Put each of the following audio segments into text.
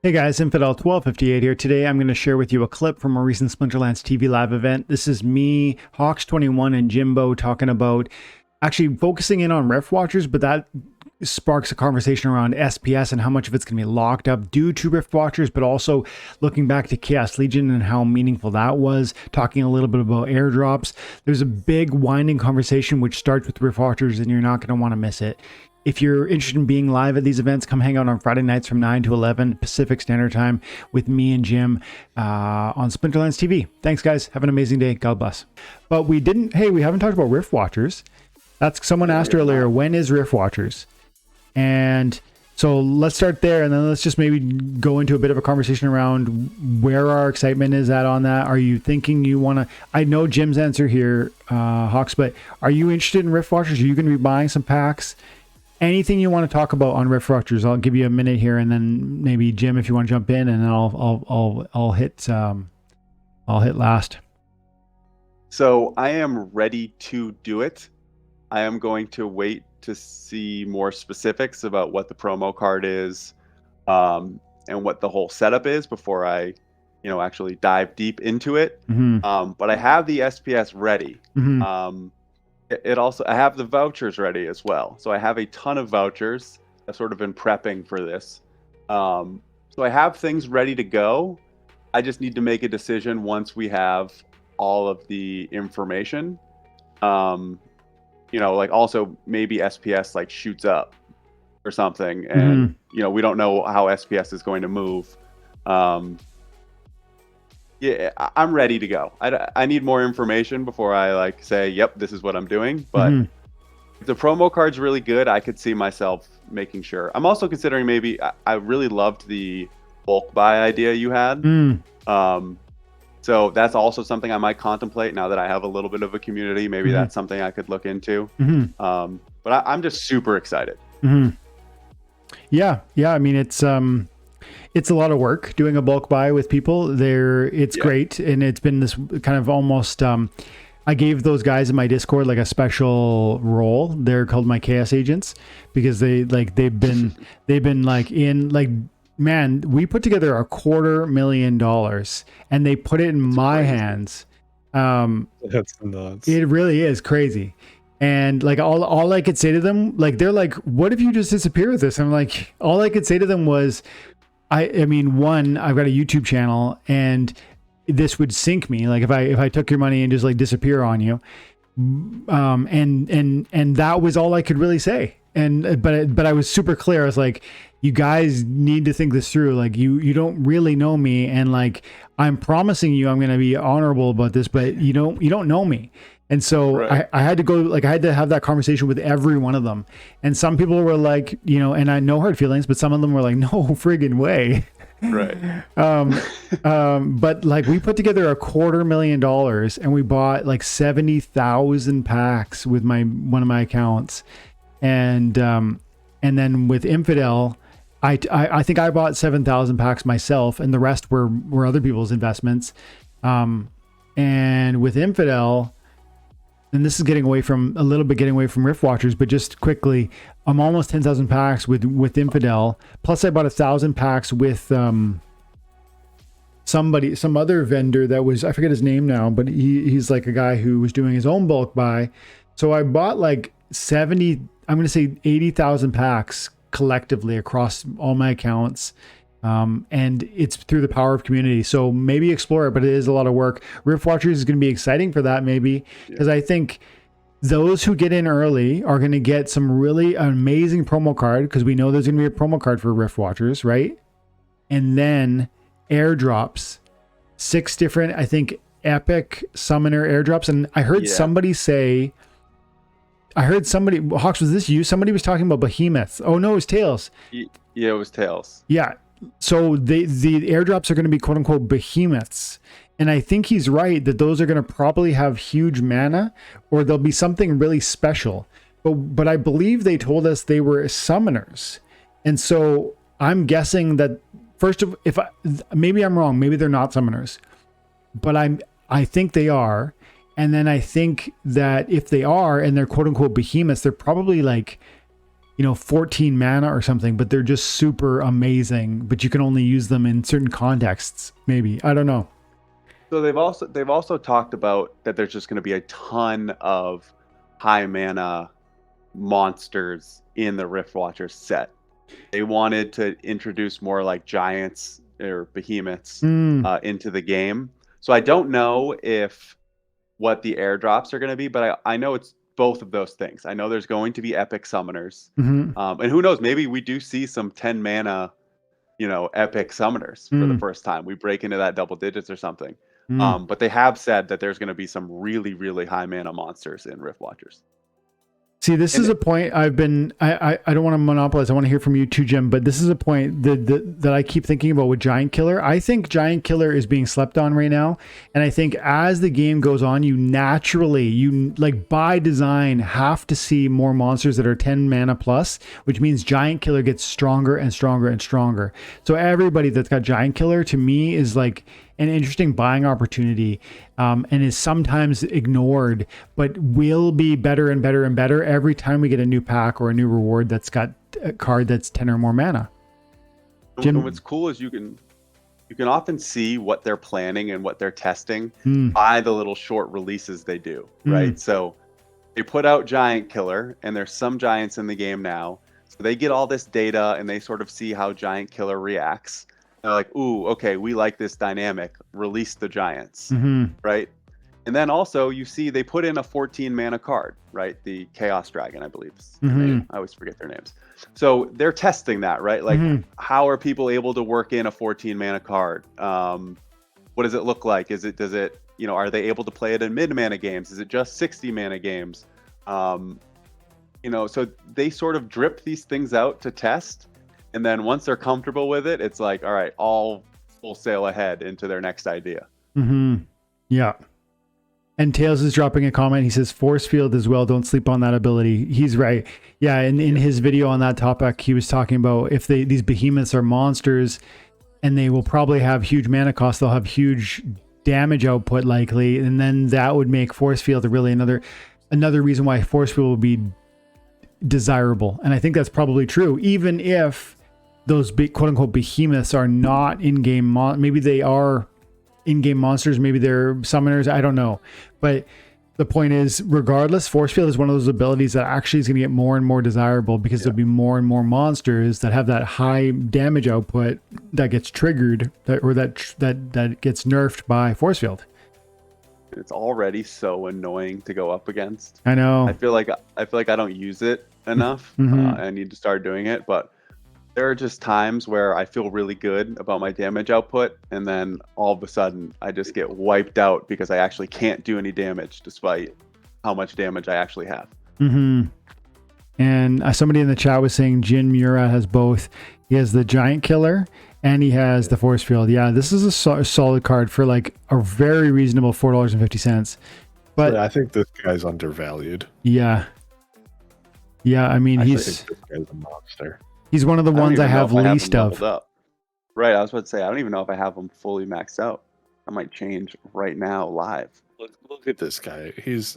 Hey guys, Infidel1258 here. Today I'm going to share with you a clip from a recent Splinterlands TV live event. This is me, Hawks21, and Jimbo talking about actually focusing in on ref watchers, but that sparks a conversation around SPS and how much of it's going to be locked up due to rift watchers, but also looking back to Chaos Legion and how meaningful that was, talking a little bit about airdrops. There's a big winding conversation which starts with rift watchers, and you're not going to want to miss it. If you're interested in being live at these events, come hang out on Friday nights from 9 to 11 Pacific Standard Time with me and Jim on Splinterlands TV. Thanks, guys. Have an amazing day. God bless. But we haven't talked about Rift Watchers. That's someone asked earlier, when is Rift Watchers? And so let's start there, and then let's just maybe go into a bit of a conversation around where our excitement is at on that. Are you thinking you want to... I know Jim's answer here, Hawks, but are you interested in Rift Watchers? Are you going to be buying some packs? Anything you want to talk about on Rift Watchers? I'll give you a minute here, and then maybe Jim, if you want to jump in, and then I'll hit last. So I am ready to do it. I am going to wait to see more specifics about what the promo card is, and what the whole setup is before I, actually dive deep into it. Mm-hmm. But I have the SPS ready. Mm-hmm. I have the vouchers ready as well. So I have a ton of vouchers. I've sort of been prepping for this. So I have things ready to go. I just need to make a decision once we have all of the information. Also maybe SPS shoots up or something, and we don't know how SPS is going to move. Yeah, I'm ready to go. I need more information before I say, yep, this is what I'm doing. But if the promo card's really good, I could see myself making sure. I'm also considering maybe, I really loved the bulk buy idea you had. So that's also something I might contemplate now that I have a little bit of a community. Maybe that's something I could look into. But I'm just super excited. Yeah. I mean, it's a lot of work doing a bulk buy with people there. It's great. And it's been this kind of almost, I gave those guys in my Discord like a special role. They're called my chaos agents because they've been man, we put together $250,000 and they put it in my hands. That's nuts. It really is crazy. And all I could say to them, they're like, what if you just disappear with this? I'm like, all I could say to them was, I mean, one, I've got a YouTube channel and this would sink me. Like if I took your money and just disappear on you. And that was all I could really say. But I was super clear. I was like, you guys need to think this through. You don't really know me. And I'm promising you, I'm going to be honorable about this, but you don't know me. And so right. I had to go, I had to have that conversation with every one of them. And some people were like, and I know hard feelings, but some of them were like, no friggin' way. Right. But we put together $250,000 and we bought 70,000 packs with one of my accounts. And then with Infidel, I think I bought 7,000 packs myself, and the rest were other people's investments. And with Infidel, and this is getting away from Rift Watchers, but just quickly, I'm almost 10,000 packs with Infidel. Plus I bought 1,000 packs with some other vendor that was, I forget his name now, but he's a guy who was doing his own bulk buy. So I bought 70, I'm going to say 80,000 packs collectively across all my accounts. And it's through the power of community. So maybe explore it, but it is a lot of work. Rift Watchers is going to be exciting for that maybe, because I think those who get in early are going to get some really amazing promo card, because we know there's going to be a promo card for Rift Watchers, right? And then airdrops, 6 different, I think, epic summoner airdrops. And I heard somebody say, Hawks, was this you? Somebody was talking about Behemoths. Oh no, it was Tails. Yeah, it was Tails. Yeah. So the airdrops are going to be quote unquote Behemoths. And I think he's right that those are going to probably have huge mana, or there'll be something really special. But I believe they told us they were summoners. And so I'm guessing that maybe I'm wrong, maybe they're not summoners, but I think they are. And then I think that if they are and they're quote unquote Behemoths, they're probably 14 mana or something, but they're just super amazing, but you can only use them in certain contexts, maybe. I don't know. So they've also talked about that there's just going to be a ton of high mana monsters in the Rift Watchers set. They wanted to introduce more like giants or behemoths into the game. So I don't know what the airdrops are going to be, but I know it's both of those things. I know there's going to be epic summoners, and who knows, maybe we do see some 10 mana, epic summoners for the first time. We break into that double digits or something. But they have said that there's going to be some really, really high mana monsters in Rift Watchers. See, this is a point I don't want to monopolize. I want to hear from you too, Jim, but this is a point that I keep thinking about with Giant Killer. I think Giant Killer is being slept on right now. And I think as the game goes on, you like by design have to see more monsters that are 10 mana plus, which means Giant Killer gets stronger and stronger and stronger. So everybody that's got Giant Killer to me is like an interesting buying opportunity, and is sometimes ignored, but will be better and better and better every time we get a new pack or a new reward that's got a card that's 10 or more mana. Jim? And what's cool is you can often see what they're planning and what they're testing by the little short releases they do, right? So they put out Giant Killer, and there's some giants in the game now, so they get all this data and they sort of see how Giant Killer reacts. They're like, ooh, okay, we like this dynamic. Release the giants, right? And then also you see they put in a 14 mana card, right? The Chaos Dragon, I believe. I always forget their names. So they're testing that, right? Like, how are people able to work in a 14 mana card? What does it look like? Does it, are they able to play it in mid mana games? Is it just 60 mana games? So they sort of drip these things out to test. And then once they're comfortable with it, it's like, all right, all full sail ahead into their next idea. Yeah. And Tails is dropping a comment. He says, force field as well. Don't sleep on that ability. He's right. Yeah. And in his video on that topic, he was talking about if these behemoths are monsters and they will probably have huge mana cost, they'll have huge damage output likely. And then that would make force field really another reason why force field will be desirable. And I think that's probably true, even if those big quote unquote behemoths are not in-game maybe they are in-game monsters, maybe they're summoners, I don't know. But the point is, regardless, force field is one of those abilities that actually is going to get more and more desirable because there'll be more and more monsters that have that high damage output that gets triggered that gets nerfed by force field. It's already so annoying to go up against. I know. I feel like I don't use it enough. I need to start doing it, but there are just times where I feel really good about my damage output, and then all of a sudden I just get wiped out because I actually can't do any damage despite how much damage I actually have. And somebody in the chat was saying Jin Murat has both. He has the Giant Killer and he has the force field. Yeah, this is a solid card for like a very reasonable $4.50. But I think this guy's undervalued. Yeah. I mean, I think he's this guy's a monster. He's one of the ones I have least of. Right, I was about to say, I don't even know if I have him fully maxed out. I might change right now live. Look at this guy. He's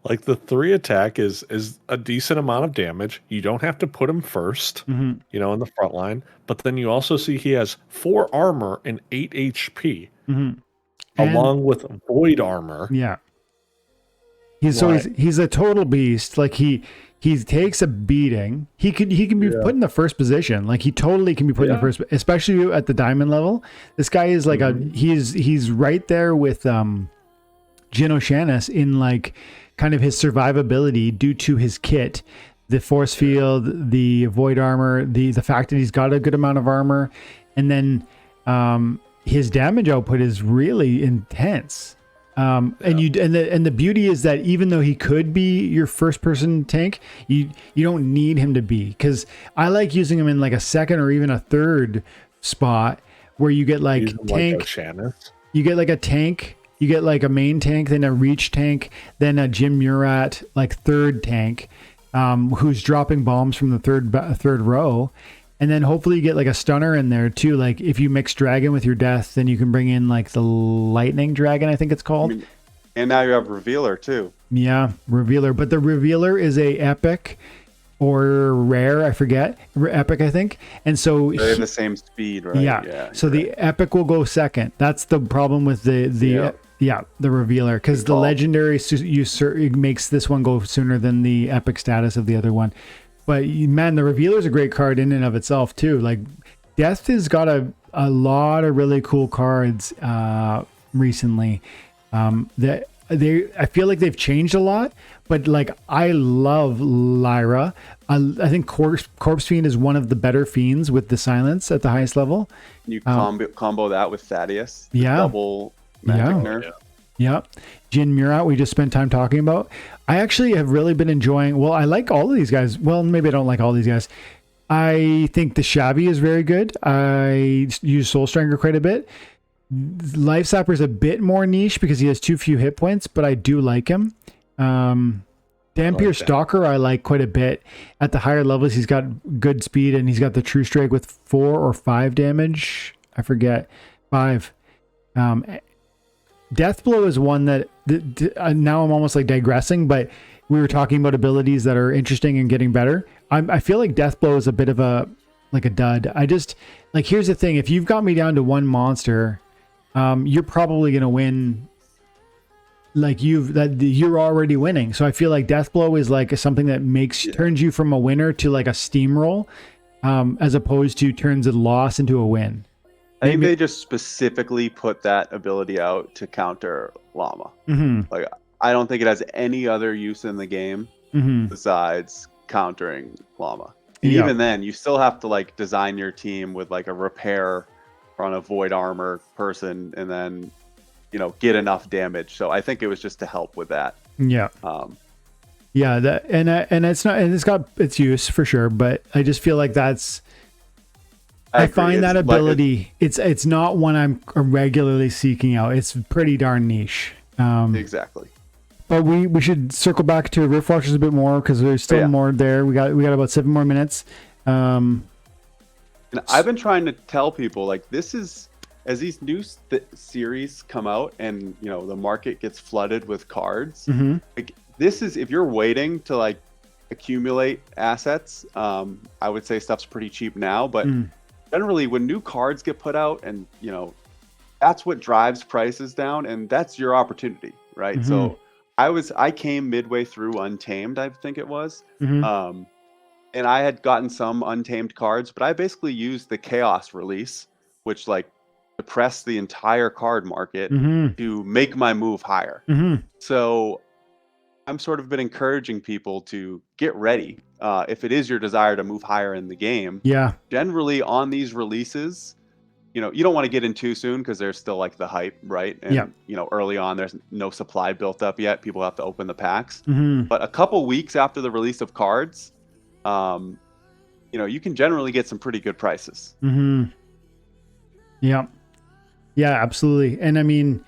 like the 3 attack is a decent amount of damage. You don't have to put him first, in the front line. But then you also see he has 4 armor and 8 HP, along with void armor. Yeah. He's a total beast. Like he takes a beating. He can be put in the first position. Like he totally can be put in the first, especially at the diamond level. This guy is like he's right there with Jin O'Shanis in like kind of his survivability due to his kit, the force field, the void armor, the fact that he's got a good amount of armor, and then his damage output is really intense. And the beauty is that even though he could be your first person tank, you don't need him to be, because I like using him in like a second or even a third spot where you get like tank, you get like a tank, you get like a main tank, then a reach tank, then a Jim Murat like third tank, who's dropping bombs from the third row. And then hopefully you get like a stunner in there too. Like if you mix dragon with your death, then you can bring in like the lightning dragon, I think it's called. And now you have revealer too. Yeah, revealer. But the revealer is a epic or rare, I forget, epic, I think. And so they have the same speed, right? Yeah. So the epic will go second. That's the problem with the revealer, because the legendary makes this one go sooner than the epic status of the other one. But man, the revealer is a great card in and of itself too. Like Death has got a lot of really cool cards recently. I feel like they've changed a lot, but like I love Lyra. I think Corpse Fiend is one of the better fiends with the silence at the highest level. You combo that with Thaddeus. Double magic nerf. Yeah. Jin Murat, we just spent time talking about. I actually have really been enjoying. Well, I like all of these guys. Well, maybe I don't like all these guys. I think the Shabby is very good. I use Soul Stringer quite a bit. Life Sapper is a bit more niche because he has too few hit points, but I do like him. Dampier Stalker I like quite a bit. At the higher levels, he's got good speed, and he's got the True Strike with 4 or 5 damage. I forget. 5. Deathblow is one that now I'm almost like digressing, but we were talking about abilities that are interesting and getting better. I feel like Deathblow is a bit of a dud. I just like, here's the thing: if you've got me down to one monster, you're probably gonna win. Like you're already winning. So I feel like Deathblow is like something that turns you from a winner to like a steamroll, as opposed to turns a loss into a win. I think they just specifically put that ability out to counter Llama. Mm-hmm. Like, I don't think it has any other use in the game besides countering Llama. And even then, you still have to like design your team with like a repair on a void armor person, and then get enough damage. So I think it was just to help with that. Yeah. That and it's not, and it's got its use for sure, but I just feel like I find that ability, it's not one I'm regularly seeking out. It's pretty darn niche. Exactly. But we should circle back to Rift Watchers a bit more, because there's still more there. We got about 7 more minutes. And I've been trying to tell people, like, this is, as these new series come out and the market gets flooded with cards, like, this is, if you're waiting to like accumulate assets, I would say stuff's pretty cheap now, but generally when new cards get put out, and that's what drives prices down, and that's your opportunity, right? So I came midway through Untamed, I think it was, and I had gotten some Untamed cards, but I basically used the Chaos release, which like depressed the entire card market to make my move higher. So I'm sort of been encouraging people to get ready. If it is your desire to move higher in the game, generally on these releases, you don't want to get in too soon, because there's still like the hype, right? And early on, there's no supply built up yet. People have to open the packs. But a couple weeks after the release of cards, you can generally get some pretty good prices. Yeah, absolutely. And I mean,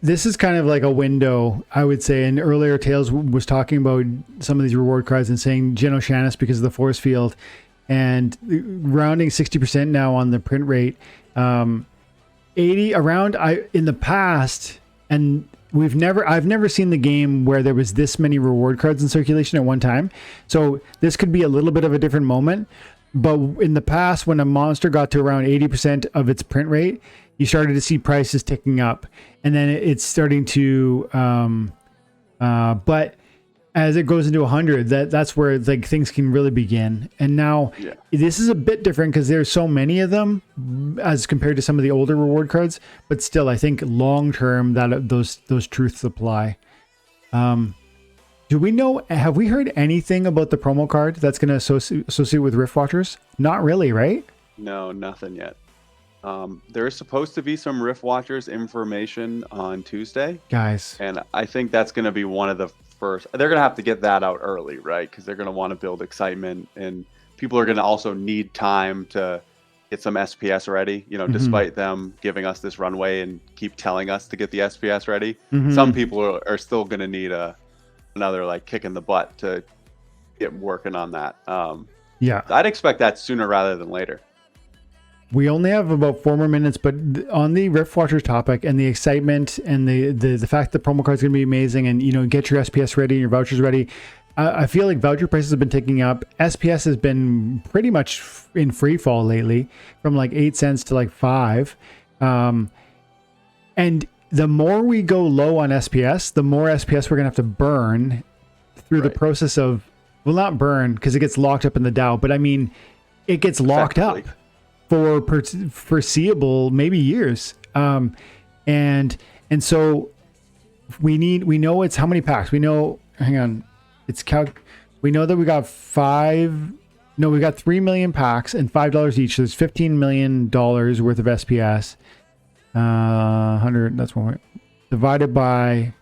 this is kind of like a window, I would say. And earlier, Tails was talking about some of these reward cards and saying Genoshanus because of the force field, and rounding 60% now on the print rate. 80 around. In the past, and I've never seen the game where there was this many reward cards in circulation at one time. So this could be a little bit of a different moment. But in the past, when a monster got to around 80% of its print rate, you started to see prices ticking up, and then it's starting to, but as it goes into 100, that's where like things can really begin. And now this is a bit different because there's so many of them as compared to some of the older reward cards, but still, I think long term that those truths apply. Do we know? Have we heard anything about the promo card that's going to associate with Rift Watchers? Not really, right? No, nothing yet. There is supposed to be some Rift Watchers information on Tuesday, guys, and I think that's going to be one of the first. They're going to have to get that out early, right? Because they're going to want to build excitement, and people are going to also need time to get some SPS ready. Despite them giving us this runway and keep telling us to get the SPS ready, some people are still going to need another like kick in the butt to get working on that. I'd expect that sooner rather than later. We only have about 4 more minutes, but on the Rift Watchers topic and the excitement and the fact that the promo card is going to be amazing, and get your SPS ready and your vouchers ready, I feel like voucher prices have been ticking up. SPS has been pretty much in free fall lately, from like 8 cents to like 5. And the more we go low on SPS, the more SPS we're going to have to burn through the process of, well, not burn because it gets locked up in the DAO, but I mean, it gets locked up for foreseeable, maybe years. And so we know it's how many packs. We know, hang on, we know that we got 3 million packs and $5 each. So there's $15 million worth of SPS. 100, that's one divided by,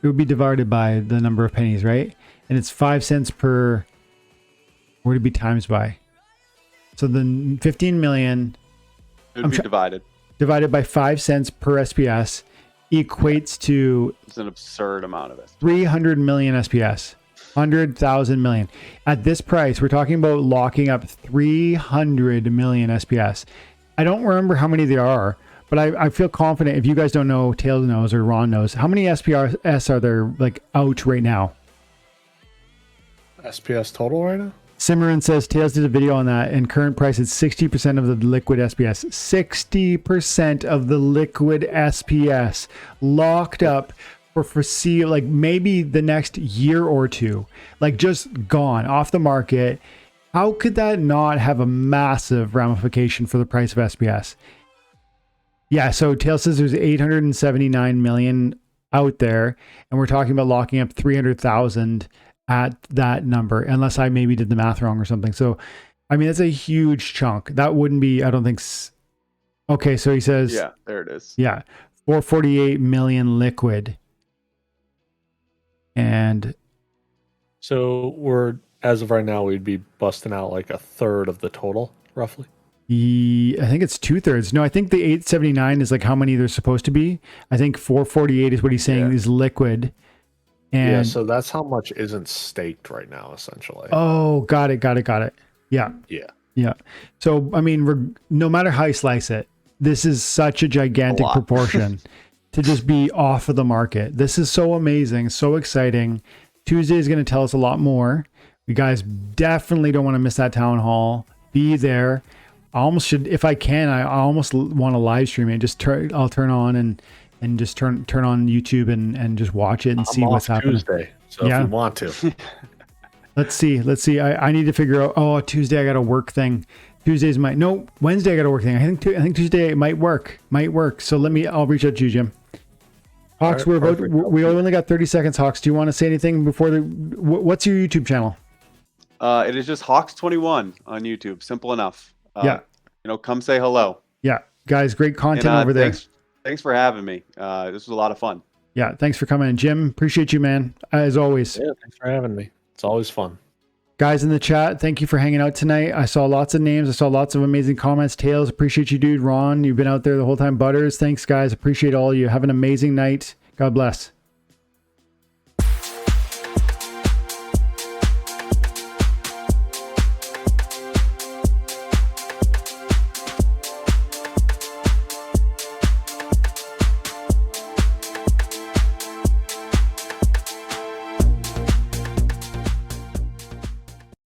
it would be divided by the number of pennies, right? And it's 5 cents per, what would it be times by? So then 15 million It would be divided by 5 cents per SPS equates to, it's an absurd amount of it. 300 million SPS. 100,000 million. At this price, we're talking about locking up 300 million SPS. I don't remember how many there are, but I feel confident. If you guys don't know, Tails knows or Ron knows, how many SPS are there like out right now? SPS total right now? Simmerin says Tails did a video on that, and current price is 60% of the liquid SPS. 60% of the liquid SPS locked up for foreseeable, like maybe the next year or two, like just gone off the market. How could that not have a massive ramification for the price of SPS? Yeah, so Tails says there's 879 million out there, and we're talking about locking up 300,000 at that number, unless I maybe did the math wrong or something. So, I mean, that's a huge chunk. That wouldn't be, I don't think. Okay, so he says, yeah, there it is. Yeah, 448 million liquid. And so we're, as of right now, we'd be busting out like a third of the total, roughly. I think it's 2/3. No, I think the 879 is like how many there's supposed to be. I think 448 is what he's saying is liquid. And yeah, so that's how much isn't staked right now, essentially. Oh, got it. Yeah. So, I mean, no matter how you slice it, this is such a gigantic proportion to just be off of the market. This is so amazing, so exciting. Tuesday is going to tell us a lot more. You guys definitely don't want to miss that town hall. Be there. I almost should, if I can, I almost want to live stream it. I'll turn on and just turn on YouTube and just watch it and see what's happening. Tuesday, so if you want to. Let's see. I need to figure out. Oh, Tuesday I got a work thing. Wednesday I got a work thing. I think Tuesday it might work. So I'll reach out to you, Jim. Hawks, right, we only got 30 seconds. Hawks, do you want to say anything before what's your YouTube channel? It is just Hawks21 on YouTube. Simple enough. Come say hello. Yeah, guys, great content over there. Thanks for having me. This was a lot of fun. Yeah, thanks for coming in, Jim. Appreciate you, man. As always. Yeah, thanks for having me. It's always fun. Guys in the chat, thank you for hanging out tonight. I saw lots of names. I saw lots of amazing comments. Tails, appreciate you, dude. Ron, you've been out there the whole time. Butters, thanks, guys. Appreciate all of you. Have an amazing night. God bless.